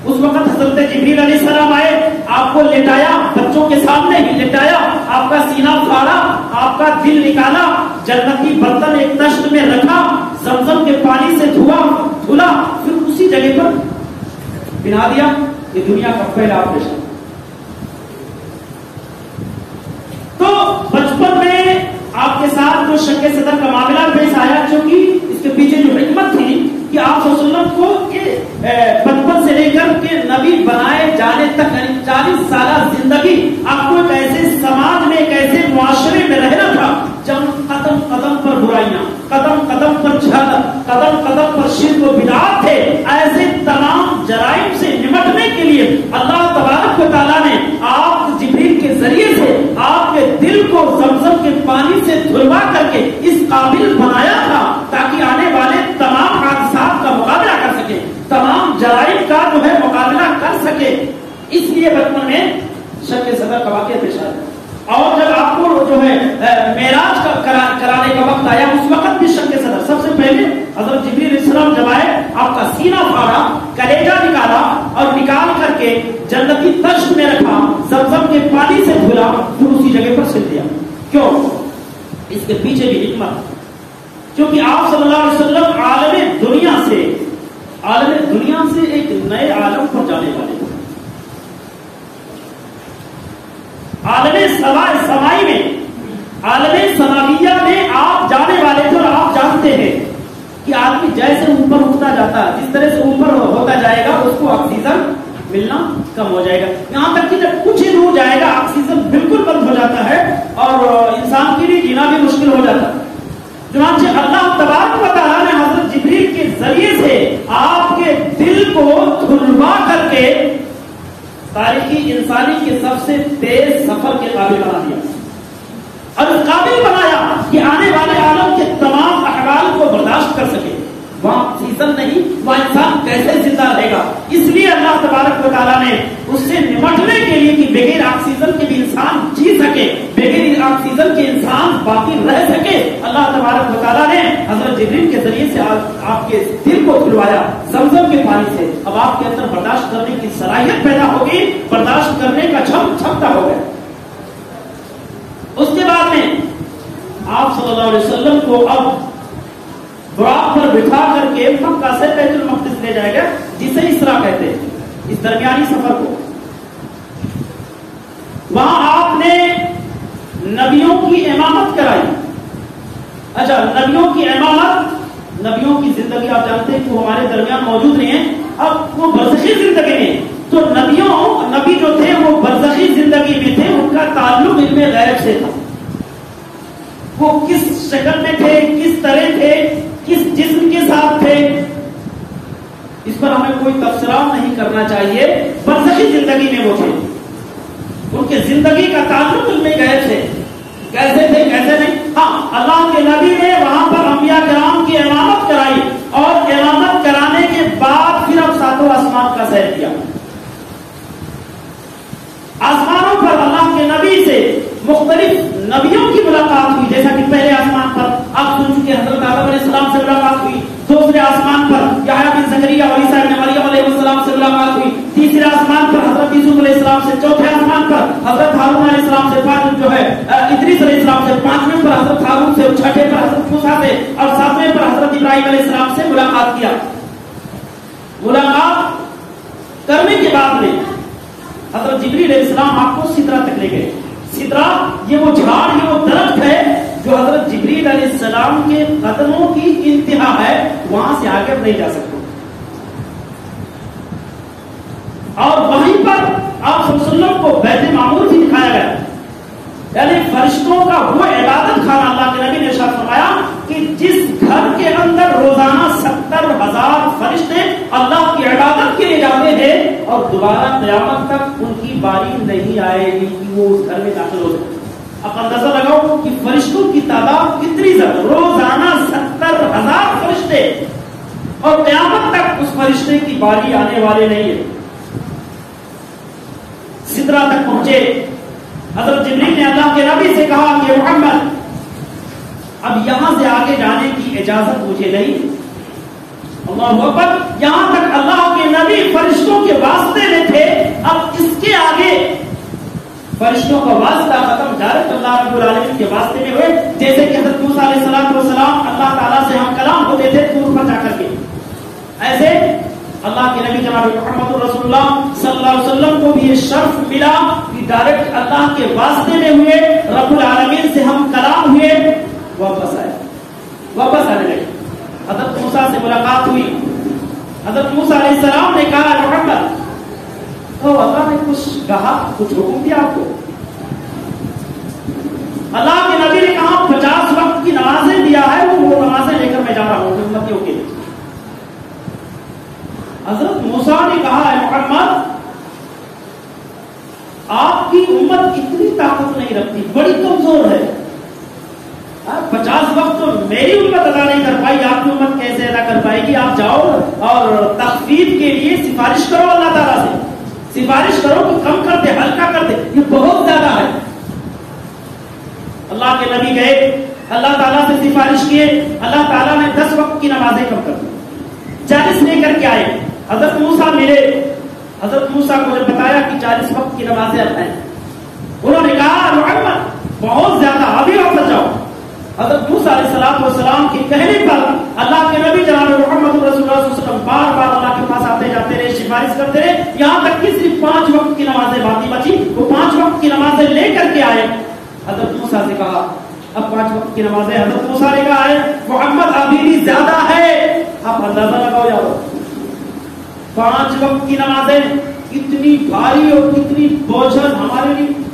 Speaker 1: اس وقت حضرت جبریل علیہ السلام آئے، آپ کو لٹایا، بچوں کے سامنے ہی لٹایا، آپ کا سینہ پھاڑا، آپ کا دل نکالا، جنتی برتن ایک تشت میں رکھا، زمزم کے پانی سے دھلا، پھر اسی جگہ پر بنا دیا. یہ دنیا کا پہلا آپریشن. تو بچپن میں آپ کے ساتھ جو شق صدر کا معاملہ پیش آیا، چونکہ اس کے پیچھے جو حکمت تھی کہ آپ صلی اللہ علیہ وسلم کو بچپن سے لے کر کے نبی بنائے جانے تک 40 سالہ زندگی آپ کو ایک ایسے سماج میں، ایک ایسے معاشرے میں رہنا تھا جب قدم قدم پر برائیاں، قدم قدم پر جہالت، قدم قدم پر شرک و بدعات تھے. ایسے تمام جرائم سے نمٹنے کے لیے اللہ تبارک و تعالیٰ نے آپ جبریل کے ذریعے سے آپ کے دل کو زمزم کے پانی سے دھلوا کر کے اس قابل بنایا تھا تاکہ آنے والے تمام حادثات کا مقابلہ کر سکے، تمام جرائم کا جو ہے مقابلہ کر سکے. اس لیے بچپن میں شق صدر کا واقعہ پیش آیا. اور جب آپ کو جو ہے معراج کرانے کا وقت آیا، اس وقت بھی شق صدر سب سے پہلے حضرت جبریل علیہ السلام جب آئے، آپ کا سینہ پھاڑا، کلیجہ نکالا اور نکال کر کے جنتی تشت میں رکھا، زمزم کے پانی سے دھلا، پھر اسی جگہ پر سل دیا. کیوں؟ اس کے پیچھے بھی حکمت، کیونکہ آپ صلی اللہ علیہ وسلم عالم دنیا سے ایک نئے عالم پر جانے والے تھے. عالم سمائی میں، عالم سماویہ میں آپ جانے والے تھے. اور آپ جانتے ہیں کہ آدمی جیسے اوپر اٹھتا جاتا ہے، جس طرح سے اوپر ہوتا جائے گا اس کو آکسیجن ملنا کم ہو جائے گا. یہاں تک کہ جب کچھ ہی دور جائے گا آکسیجن بالکل بند ہو جاتا ہے اور انسان کے لیے جینا بھی مشکل ہو جاتا ہے. چنانچہ اللہ تبارک و تعالیٰ نے حضرت جبریل کے ذریعے سے آپ کے دل کو دھلوا کر کے تاریخی انسانی کے سب سے تیز سفر کے قابل بنا دیا اور اس قابل بنایا کہ آنے والے عالم کے تمام احوال کو برداشت کر سکے. وہاں آکسیجن نہیں، وہاں انسان کیسے زندہ رہے گا؟ اس لیے اللہ تبارک و تعالیٰ نے اس سے نمٹنے کے لیے کہ بغیر آکسیجن کے بھی انسان جی سکے، بغیر آکسیجن کے انسان باقی رہ سکے، اللہ تبارک و تعالیٰ نے حضرت جبریل کے ذریعے سے آپ کے دل کو کھلوایا زمزم کے پانی سے. اب آپ کے اندر برداشت کرنے کی صلاحیت پیدا ہوگی، برداشت کرنے کا چھمتا ہو گیا. اس کے بعد میں آپ صلی اللہ علیہ وسلم کو اب براق پر بٹھا کر کے مکہ سے بیت المقدس لے جائے گا، جسے اسراء کہتے ہیں. اس درمیانی سفر کو وہاں آپ نے نبیوں کی امامت کرائی. اچھا، نبیوں کی امامت، نبیوں کی زندگی آپ جانتے ہیں کہ وہ ہمارے درمیان موجود نہیں ہیں، اب وہ برزخی زندگی میں. تو نبی جو تھے وہ برزخی زندگی میں تھے، ان کا تعلق علم غیب سے تھا. وہ کس شکل میں تھے، کس طرح تھے، کس جسم کے ساتھ تھے، اس پر ہمیں کوئی تبصرہ نہیں کرنا چاہیے. برزخی زندگی میں وہ تھے. ان کے زندگی کا تعلق ان میں گئے تھے، کیسے تھے کیسے نہیں؟ ہاں، اللہ کے نبی نے وہاں پر انبیاء کرام کی امامت کرائی، اور امامت کرانے کے بعد پھر اب ساتوں آسمان کا سیر کیا۔ آسمانوں پر اللہ کے نبی سے مختلف نبیوں کی ملاقات ہوئی، جیسا کہ پہلے آسمان پر آپ سن چکے حضرت آدم علیہ السلام سے ملاقات ہوئی، دوسرے آسمان پر یحییٰ بن زکریا اور عیسیٰ ابن مریم علیہ السلام سے ملاقات ہوئی، تیسرے آسمان پر حضرت یوسف علیہ السلام سے، چوتھے آسمان پر حضرت ہارون علیہ السلام سے، ادریس علیہ السلام سے، پانچویں پر حضرت ہارون سے، چھٹے پر حضرت موسیٰ سے، اور ساتویں پر حضرت ابراہیم علیہ السلام سے ملاقات کیا۔ ملاقات کرنے کے بعد میں حضرت جبریل علیہ السلام آپ کو سدرہ تک لے گئے۔ سدرہ یہ وہ جھاڑ، یہ وہ درخت ہے جو حضرت جبریل علیہ السلام کے قدموں کی انتہا ہے، وہاں سے آگے نہیں جا سکتے۔ اور وہیں پر آپ صلی اللہ علیہ وسلم کو بیت معمور بھی دکھایا گیا، یعنی فرشتوں کا وہ عبادت خانہ۔ اللہ کے نبی نے ارشاد فرمایا کہ جس گھر کے اندر روزانہ 70,000 فرشتے اللہ کی عبادت کے لیے جاتے ہیں اور دوبارہ قیامت تک ان کی باری نہیں آئے گی کہ وہ اس گھر میں داخل ہو سکے۔ اب اندازہ لگاؤ کہ فرشتوں کی تعداد کتنی زیادہ، روزانہ 70,000 فرشتے، اور قیامت تک اس فرشتے کی باری آنے والے نہیں ہے۔ سدرہ تک پہنچے، حضرت جبریل نے اللہ کے نبی سے کہا کہ محمد اب یہاں سے آگے جانے کی اجازت مجھے نہیں۔ اللہ اکبر، یہاں تک اللہ کے نبی فرشتوں کے واسطے میں تھے، اب اس کے آگے فرشتوں کا واسطہ ختم، ڈائریکٹ اللہ رب العالمین کے واسطے میں ہوئے، جیسے کہ حضرت موسیٰ علیہ السلام اللہ تعالیٰ سے ہم کلام ہوتے تھے طور پر جا کر کے، ایسے اللہ کے نبی جناب محمد رسول اللہ صلی اللہ علیہ وسلم کو بھی یہ شرف ملا کہ ڈائریکٹ اللہ کے واسطے میں ہوئے، رب العالمین سے ہم کلام ہوئے، واپس آنے لگے۔ حضرت موسیٰ سے ملاقات ہوئی، حضرت موسیٰ علیہ السلام نے کہا محمد تو اللہ نے کچھ کہا، کچھ حکم دیا آپ کو؟ اللہ کے نبی نے کہا 50 وقت کی نمازیں دیا ہے، وہ نمازیں لے کر میں جا رہا ہوں امتیوں کے لیے۔ حضرت موسیٰ نے کہا ہے محمد آپ کی امت اتنی طاقت نہیں رکھتی، بڑی کمزور ہے، 50 وقت تو میری امت ادا نہیں کر پائی، آپ کی امت کیسے ادا کر پائے گی؟ آپ جاؤ اور تخفیف کے لیے سفارش کرو اللہ تعالیٰ سے، سفارش کرو کہ کم کر دے، ہلکا کر دے، یہ بہت زیادہ ہے۔ اللہ کے نبی گئے، اللہ تعالیٰ سے سفارش کیے، اللہ تعالیٰ نے 10 وقت کی نمازیں کم کر دی، 40 لے کر کے آئے۔ حضرت موسیٰ ملے، حضرت موسیٰ کو جب بتایا کہ 40 وقت کی نمازیں اب ہیں، انہوں نے کہا محمد بہت زیادہ، ابھی واپس جاؤ۔ حضرت موسیٰ علیہ السلام کے کہنے پر اللہ کے نبی جناب محمد رسول اللہ صلی اللہ علیہ وسلم بار بار اللہ کے پاس آتے جاتے رہے، سفارش کرتے رہے، یہاں تک کہ صرف 5 وقت کی نمازیں باقی بچی، وہ 5 وقت کی نمازیں لے کر کے آئے۔ حضرت موسیٰ سے کہا اب 5 وقت کی نمازیں، حضرت موسیٰ نے کہا ہے محمد ابھی بھی زیادہ ہے۔ آپ اندازہ لگاؤ یار، 5 وقت کی نمازیں کتنی بھاری اور کتنی بوجھل ہمارے لیے،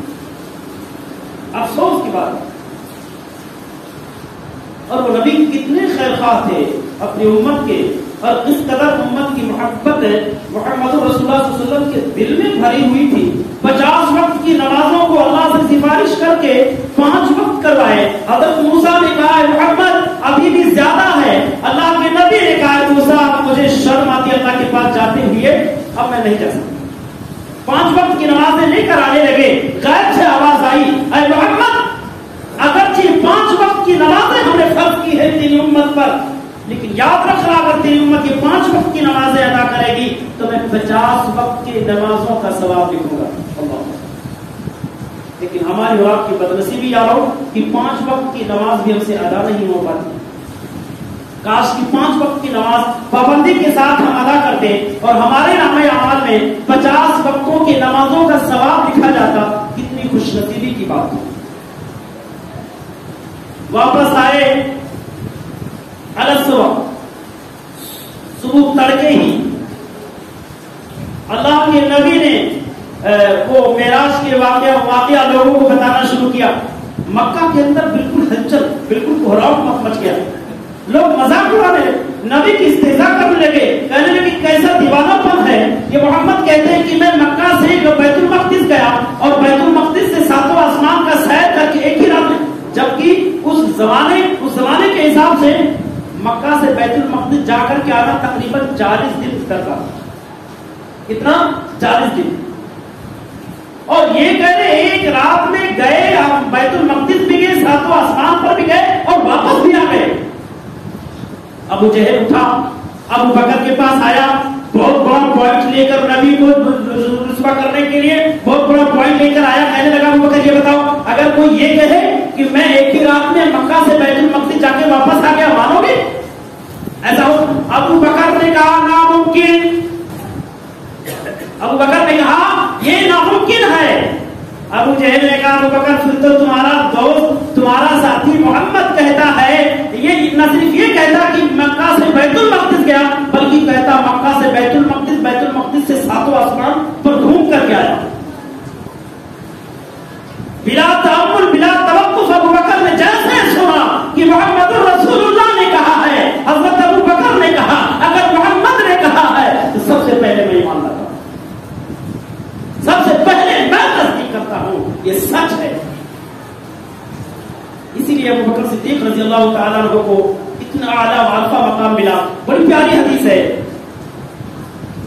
Speaker 1: افسوس کی بات ہے۔ اور وہ نبی کتنے خیر خواہ تھے اپنی امت کے، اور اس قدر امت کی محبت محمد رسول اللہ صلی اللہ علیہ وسلم کے دل میں بھری ہوئی تھی، 50 وقت کی نمازوں کو اللہ سے سفارش کر کے 5 وقت کروائے۔ حضرت موسیٰ نے کہا ہے محمد ابھی بھی زیادہ ہے، اللہ کے نبی نے کہا ہے موسیٰ مجھے شرم آتی ہے اللہ کے پاس جاتے ہوئے، اب میں نہیں جا سکتا۔ 5 وقت کی نمازیں لے کر آنے لگے، غیب سے آواز آئی اے محمد اگرچہ 5 وقت کی نمازیں ہم نے فرض کی ہے تیری امت پر، لیکن یاد رکھنا اگر تیری امت یہ 5 وقت کی نمازیں ادا کرے گی تو میں 50 وقت کی نمازوں کا ثواب لکھوں گا۔ اللہ، لیکن ہماری اور آپ کی بدنصیبی یہ ہو کہ 5 وقت کی نماز بھی ہم سے ادا نہیں ہو پاتی۔ کاش کی 5 وقت کی نماز پابندی کے ساتھ ہم ادا کرتے اور ہمارے نامہ اعمال میں 50 وقتوں کی نمازوں کا ثواب لکھا جاتا، کتنی خوش نصیبی کی بات ہے۔ واپس آئے الصبح، صبح تڑکے ہی اللہ کے نبی نے وہ معراج کے واقعہ لوگوں کو بتانا شروع کیا۔ مکہ کے اندر بالکل ہلچل، بالکل کوہراؤ مچ گیا، لوگ مذاق اڑانے نبی کی استہزاء کرنے لگے، کہنے لگے کیسا دیوانہ پن ہے یہ محمد کہتے ہیں کہ میں مکہ سے بیت المقدس گیا اور بیت المقدس سے ساتوں آسمان کا سیر کر کے ایک ہی رات میں، جبکہ اس زمانے کے حساب سے مکہ سے بیت المقدس جا کر کے آنا تقریباً 40 دن کرتا، کتنا 40 دن، اور یہ کہہ رہے ایک رات میں گئے، بیت المقدس بھی گئے، ساتوں آسمان پر بھی گئے اور واپس بھی آ گئے۔ ابو جہل اٹھا، ابو بکر کے پاس آیا، بہت بڑا پوائنٹ لے کر نبی کو رسوا کرنے کے لیے بہت بڑا پوائنٹ لے کر آیا، کہنے لگا ابو بکر یہ بتاؤ اگر کوئی یہ کہے کہ میں ایک ہی رات میں مکہ سے بیت المقدس جا کے واپس آ گیا، مانو گے؟ ایسا ہو؟ ابو بکر نے کہا ناممکن، ابو بکر نے کہا یہ ناممکن ہے۔ ابو جہل نے کہا ابو بکر پھر تو تمہارا دوست تمہارا ساتھی محمد کہتا ہے، یہ نہ صرف یہ کہتا کہ مکہ سے بیت المقدس گیا بلکہ کہتا مکہ سے بیت المقدس سے ساتوں آسمان پر گھوم کر کے آیا۔ بلا تعمل بلا توقف ابو بکر نے جیسے سنا کہ محمد رسول اللہ نے کہا ہے، حضرت ابو بکر نے کہا اگر محمد نے کہا ہے تو سب سے پہلے میں ایمان لاتا ہوں، سب سے پہلے میں تصدیق کرتا ہوں یہ سچ ہے۔ اسی لیے ابو بکر صدیق رضی اللہ تعالیٰ عنہ کو اتنا اعلیٰ عارفہ مقام ملا۔ بڑی پیاری حدیث ہے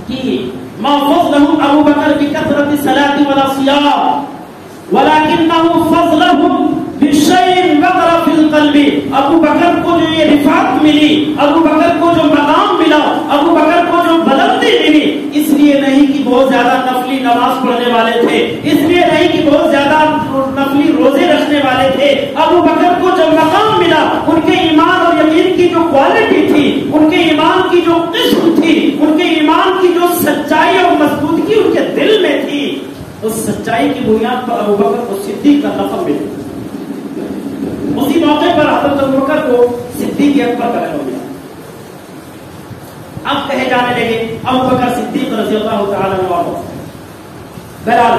Speaker 1: کہ ما فضلهم ابو بکر بکثرت الصلاة ولا الصیام ولكنه فضلهم بشيء وقر في القلب۔ ابو بکر کو جو یہ رفعت ملی، ابو بکر کو جو مقام ملا، ابو بکر کو جو بلندی ملی، اس لیے نہیں کہ بہت زیادہ نفلی نماز پڑھنے والے تھے، اس لیے نہیں کہ بہت زیادہ نفلی روزے رکھنے والے تھے، ابو بکر کو جو مقام ملا ان کے ایمان اور یقین کی جو کوالٹی تھی، ان کے ایمان کی جو قسم تھی، ان کے ایمان کی جو سچائی اور مضبوطی ان کے دل میں تھی، اس سچائی کی بنیاد پر ابو بکر کو صدیق کا لقب ملا۔ اسی موقع پر حضرت ابو بکر کو صدیق اکبر کا لقب ملا۔ اب کہے جانے لگے ابو بکر صدیق رضی اللہ تعالی عنہ۔ بہرحال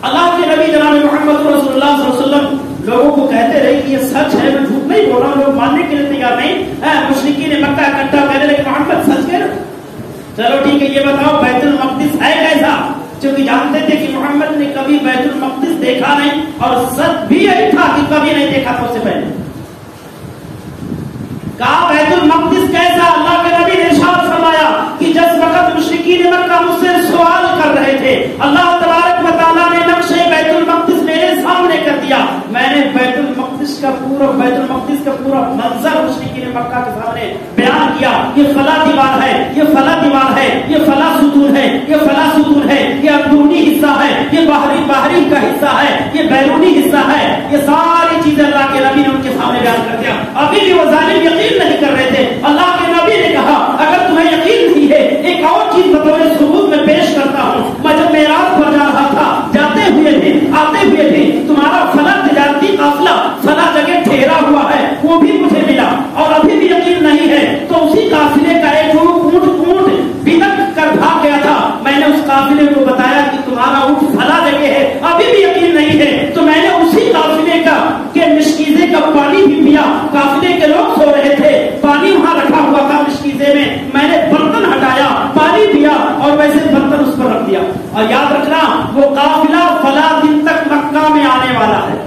Speaker 1: اللہ کے نبی جناب محمد رسول اللہ صلی اللہ علیہ وسلم لوگوں کو کہتے رہے کہ یہ سچ ہے، میں جھوٹ نہیں بول رہا ہوں، لوگ ماننے کے لیے تیار نہیں۔ مشرکین مکہ اکٹھا کہنے لگے محمد سچ کہہ رہے، چلو ٹھیک ہے یہ بتاؤ بیت المقدس ہے کیسا؟ چونکہ جانتے تھے کہ محمد نے کبھی بیت المقدس دیکھا نہیں، اور سچ بھی یہی تھا کہ کبھی نہیں دیکھا تھا اس سے پہلے۔ کہا بیت المقدس کیسا؟ اللہ کے نبی نے ارشاد فرمایا کہ جس وقت مشرکین مکہ مجھ سے سوال کر رہے تھے، اللہ تبارک و تعالیٰ نے نقشے بیت المقدس میرے سامنے کر دیا، میں نے بیت المقدس کا پورا منظر مشرکین مکہ کے سامنے بیان کیا، یہ فلاں دیوار ہے، یہ فلاں دیوار ہے، یہ فلاں ستون ہے، یہ فلاں ستون ہے، یہ اندرونی حصہ ہے، یہ باہری کا حصہ ہے، یہ بیرونی حصہ ہے، یہ ساری چیزیں اللہ کے نبی نے ان کے سامنے بیان کر دیا۔ ابھی بھی وہ ظالم یقین نہیں کر رہے تھے۔ اللہ کے نبی نے کہا اگر تمہیں یقین نہیں ہے ایک اور چیز بطور ثبوت میں پیش کرتا ہوں، میں جب معراج پر جا رہا تھا، جاتے ہوئے بھی آتے ہوئے بھی تمہارا فلاں تجارتی قافلہ فلاں جگہ ٹھہرا ہوا ہے وہ بھی مجھے ملا، اور ابھی بھی یقین نہیں ہے تو اسی قافلے کا ایک اونٹ بلک کر بھاگ گیا تھا، میں نے اس قافلے کو بتایا کہ تمہارا اونٹ فلاں جگہ ہے، ابھی بھی یقین نہیں ہے تو میں نے اسی قافلے کا کہ مشکیزے کا پانی بھی پیا، قافلے کے لوگ سو رہے تھے، پانی وہاں رکھا ہوا تھا مشکیزے میں نے برتن ہٹایا، پانی پیا اور ویسے برتن اس پر رکھ دیا، اور یاد رکھنا وہ قافلہ فلاں دن تک مکہ میں آنے والا ہے۔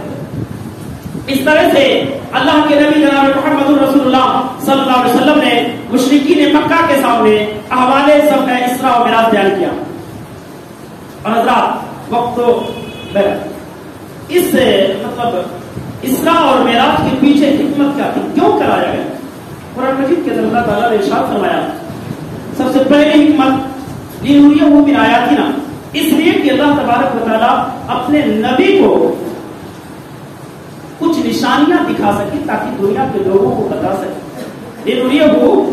Speaker 1: اس طرح سے اللہ کے نبی جناب محمد رسول اللہ صلی اللہ علیہ وسلم نے مشرکین مکہ کے سامنے احوال سب کا اسراء و معراج بیان کیا۔ اور حضرات وقت تو اس اسراء اور معراج کے پیچھے حکمت کیا تھی، کیوں کرایا گیا؟ قرآن مجید کے اندر اللہ تعالیٰ نے ارشاد فرمایا سب سے پہلی حکمت لنریہ من آیاتنا، اس لیے کہ اللہ تبارک و تعالیٰ اپنے نبی کو کچھ نشانیاں دکھا سکے تاکہ دنیا کے لوگوں کو بتا سکے، لنریہ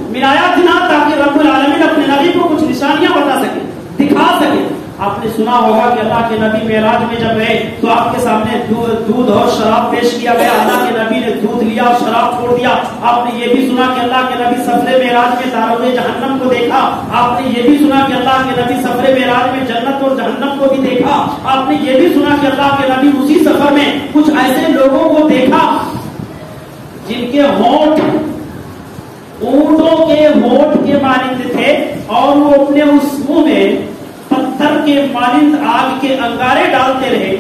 Speaker 1: من آیاتنا، تاکہ رب العالمین اپنے نبی کو کچھ نشانیاں بتا سکے، دکھا سکے۔ آپ نے سنا ہوگا کہ اللہ کے نبی معراج میں جب گئے تو آپ کے سامنے دودھ اور شراب پیش کیا گیا، اللہ کے نبی نے دودھ لیا اور شراب چھوڑ دیا۔ آپ نے یہ بھی سنا کہ اللہ کے نبی سفر معراج میں دارالغ جہنم کو دیکھا، آپ نے یہ بھی سنا کہ اللہ کے نبی سفر معراج میں جنت اور جہنم کو بھی دیکھا، آپ نے یہ بھی سنا کہ اللہ کے نبی اسی سفر میں کچھ ایسے لوگوں کو دیکھا جن کے ہونٹ اور وہ اپنے اس منہ میں پتھر کے مانند آگ کے انگارے ڈالتے رہے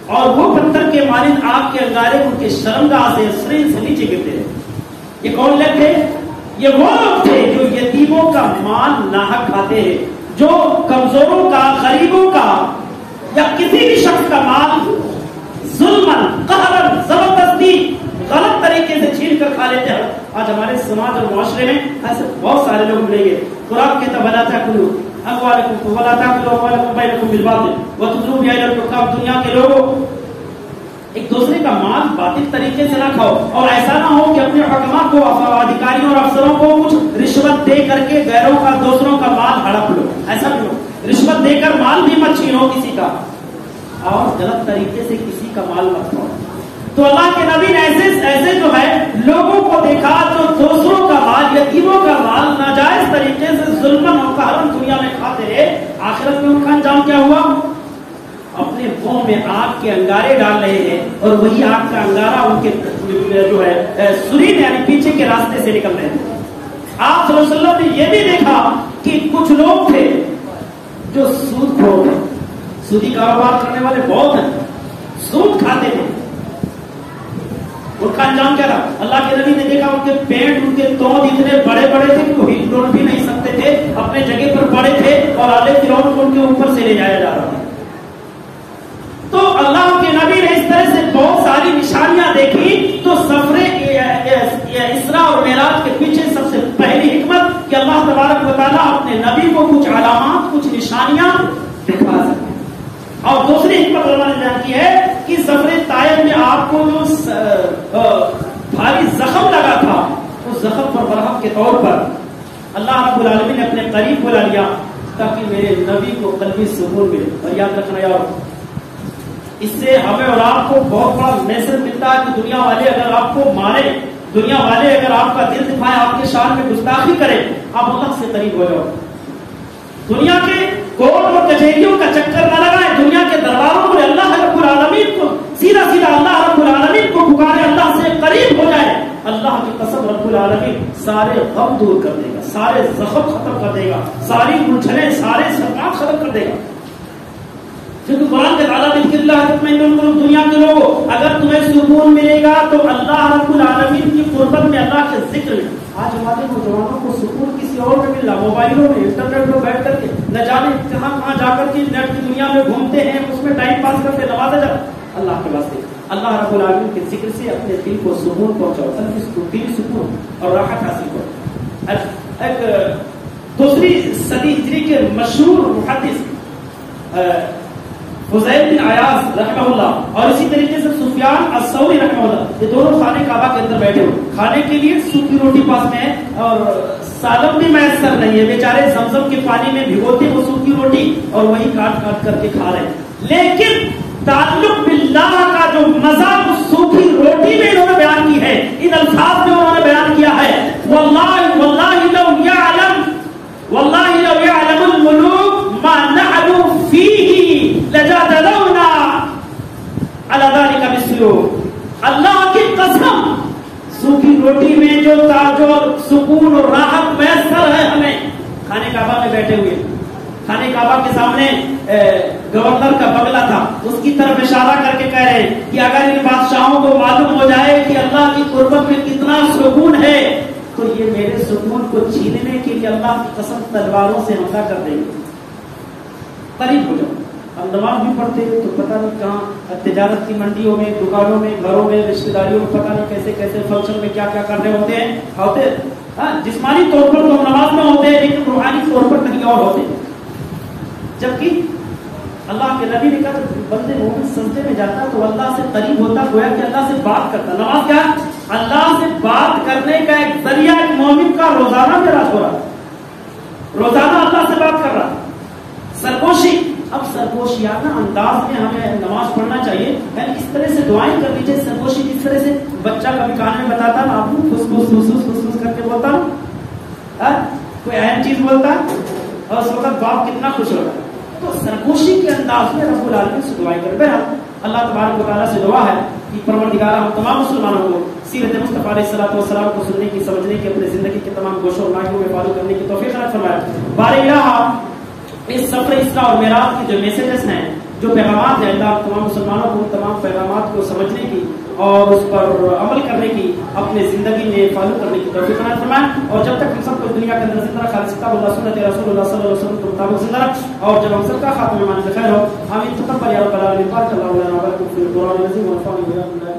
Speaker 1: اور وہ پتھر کے مانند آگ کے انگارے ان کے شرمگاہ سے سرین سے نیچے گرتے رہے. یہ کون لوگ تھے؟ یہ وہ لوگ تھے جو یتیموں کا مال ناحق کھاتے ہیں، جو کمزوروں کا، غریبوں کا یا کسی بھی شخص کا مال ظلماً، قہراً، زبردستی، غلط طریقے سے چھین کر کھا لیتے ہیں. آج ہمارے سماج اور معاشرے میں ایسے بہت سارے لوگ ملیں گے. قرآن کہتا ہے وَلَا تَأْكُلُوا أَمْوَالَكُمْ وَلَا تَأْكُلُوا أَمْوَالَكُمْ بَيْنَكُمْ بِالْبَاطِلِ وَتُدْلُوا بِهَا إِلَى الْحُكَامِ. دنیا کے لوگوں ایک دوسرے کا مال باطل طریقے سے نہ کھاؤ، اور ایسا نہ ہو کہ اپنے حکماء کو، ادھیکاریوں اور افسروں کو کچھ رشوت دے کر کے غیروں کا، دوسروں کا مال ہڑپ لو. ایسا بھی ہو، رشوت دے کر مال بھی مت چھینو کسی کا، اور غلط طریقے سے کسی کا مال مت کھاؤ. تو اللہ کے نبی نے ایسے جو ہے لوگوں کو دیکھا جو دوسروں کا مال، یتیموں کا مال ناجائز طریقے سے ظلماً اور قہراً دنیا میں کھاتے رہے. آخرت میں ان کا انجام کیا ہوا؟ اپنے منہ میں آگ کے انگارے ڈال رہے ہیں، اور وہی آگ کا انگارہ ان کے جو ہے سرین یعنی پیچھے کے راستے سے نکل رہے ہیں. آپ صلی اللہ علیہ وسلم نے یہ بھی دیکھا کہ کچھ لوگ تھے جو سود کھور تھے، سودی کاروبار کرنے والے بہت ہیں، سود کھاتے تھے. ان کا انجام کیا تھا؟ اللہ کے نبی نے دیکھا ان کے پیٹ، ان کے توند اتنے بڑے بڑے تھے کہ وہ ہل بھی نہیں سکتے تھے، اپنے جگہ پر پڑے تھے، اور آلے فرعون کو ان کے اوپر سے لے جایا جا رہا تھا. تو اللہ کے نبی نے اس طرح سے بہت ساری نشانیاں دیکھی. تو سفر اسراء اور معراج کے پیچھے سب سے پہلی حکمت کہ اللہ تبارک و تعالیٰ اپنے نبی کو کچھ علامات، کچھ نشانیاں دکھا سکتے. اور دوسری حکمت علماء نے بیان کی ہے کہ سفر طائف میں آپ کو جو بھاری زخم لگا تھا، اس زخم پر مرہم کے طور پر اللہ رب العالمین نے اپنے قریب بلا لیا تاکہ میرے نبی کو قلبی سکون ملے. اور یاد رکھنا یار، اس سے ہمیں اور آپ کو بہت بڑا میسج ملتا ہے کہ دنیا والے اگر آپ کو مارے، دنیا والے اگر آپ کا دل دکھائے، آپ کے شان میں گستاخی کرے، آپ اللہ سے قریب ہو جاؤ. دنیا کے کورٹ اور کچہریوں کا چکر نہ لگائے، دنیا کے درباروں میں اللہ رب العالمین کو سیدھا اللہ رب العالمین کو پکارے، اللہ سے قریب ہو جائے. اللہ کی قسم رب العالمین سارے غم دور کر دے گا، سارے زخم ختم کر دے گا، ساری الجھنیں، سارے سکاٹ ختم کر دے گا. کیونکہ قرآن کے تعالیٰ دنیا کے لوگوں، اگر تمہیں سکون ملے گا تو اللہ رب العالمین کی قربت میں، اللہ کے ذکر میں. آج ہمارے نوجوانوں کو سکون کسی اور میں مل رہا، موبائلوں میں، انٹرنیٹ میں بیٹھ کر کے، نہ جانے کہاں کہاں جا کر کے نیٹ کی دنیا میں گھومتے ہیں، اس میں ٹائم پاس کرتے. نماز جب اللہ کے واسطے اللہ رب العالمین کے ذکر سے اپنے دل کو سکون پہنچاؤ، دل سکون اور راحت حاصل کرو. ایک دوسری صدی ہجری کے مشہور محدث فضیل بن عیاض رحمہ اللہ اور اسی طریقے سے سفیان الثوری رحمہ اللہ، یہ دونوں خانے کعبہ کے اندر بیٹھے ہوئے. کھانے کے لیے سوکھی روٹی پاس میں ہے اور سالم بھی میسر نہیں ہے. بیچارے زمزم کے پانی میں بھگوتے وہ سوکھی روٹی اور وہی کاٹ کاٹ کر کے کھا رہے ہیں. لیکن تعلق باللہ کا جو مزہ اس سوکھی روٹی میں انہوں نے بیان کی ہے، ان الفاظ میں انہوں نے بیان کیا ہے: واللہ لو یعلم الملوک ما نحنو فیہ لجادلونا علی ذلک بالسلوک. اللہ کی قسم، سوکھی روٹی میں جو سکون اور راحت میسر ہے ہمیں. کھانے کعبہ میں بیٹھے ہوئے، کھانے کعبہ کے سامنے گورنر کا بنگلہ تھا، اس کی طرف اشارہ کر کے کہہ رہے ہیں کہ اگر ان بادشاہوں کو معلوم ہو جائے کہ اللہ کی قربت میں کتنا سکون ہے تو یہ میرے سکون کو چھیننے کے لیے اللہ کی قسم تلواروں سے حملہ کر دیں گے. قریب ہو جاؤ. ہم نماز بھی پڑھتے ہیں تو پتہ نہیں کہاں تجارت کی منڈیوں میں، دکانوں میں، گھروں میں، رشتے داریوں میں، پتہ نہیں کیسے کیسے فنکشن میں کیا کیا کر رہے ہوتے ہیں. جسمانی طور پر تو ہم نماز میں ہوتے ہیں لیکن روحانی طور پر کہیں اور ہوتے ہیں. جبکہ اللہ کے نبی نے کہا جب بندے مومن سجدے میں جاتا تو اللہ سے قریب ہوتا، گویا کہ اللہ سے بات کرتا. نماز کیا؟ اللہ سے بات کرنے کا ایک ذریعہ. ایک مومن کا روزانہ میراث ہو رہا، روزانہ اللہ سے بات کر رہا. سرگوشی، اب سرگوشیانہ انداز میں ہمیں نماز پڑھنا چاہیے. یعنی اس طرح سے دعائیں کر لیجیے سرگوشی، جس طرح سے بچہ کبھی کان میں بتاتا نا، آپ کو فس کر کے بولتا ہوں، کوئی اہم چیز بولتا اور اس وقت باپ کتنا خوش ہوتا. تو سرگوشی کے انداز میں رب العالمین سے دعائیں کر. بہرحال اللہ تبارک و تعالیٰ سے دعا ہے کہ پروردگار ہم تمام مسلمانوں کو سیرت مصطفیٰ علیہ السلام کو سننے کی، سمجھنے کی، اپنے زندگی کے تمام گوشوں اور ناحیوں میں فالو کرنے کی توفیق عطا فرمائے۔ بار الہ اس سفر اسراء اور معراج کے جو میسیجز ہیں، جو پیغامات ہیں، اللہ تمام مسلمانوں کو تمام پیغامات کو سمجھنے کی اور اس پر عمل کرنے کی، اپنے زندگی میں فالو کرنے کی توفیق عطا فرمائے، اور جب تک ہم سب کو دنیا کے اندر زندہ رکھا، کتاب اللہ سنت رسول اللہ صلی اللہ علیہ وسلم کے مطابق زندہ رکھ، اور جب ہم سب کا خاتمہ ایمان بخیر ہو، آمین۔ تقبل یا رب العالمین، بارک اللہ لنا و لکم فی القرآن العظیم ونفعني وإياكم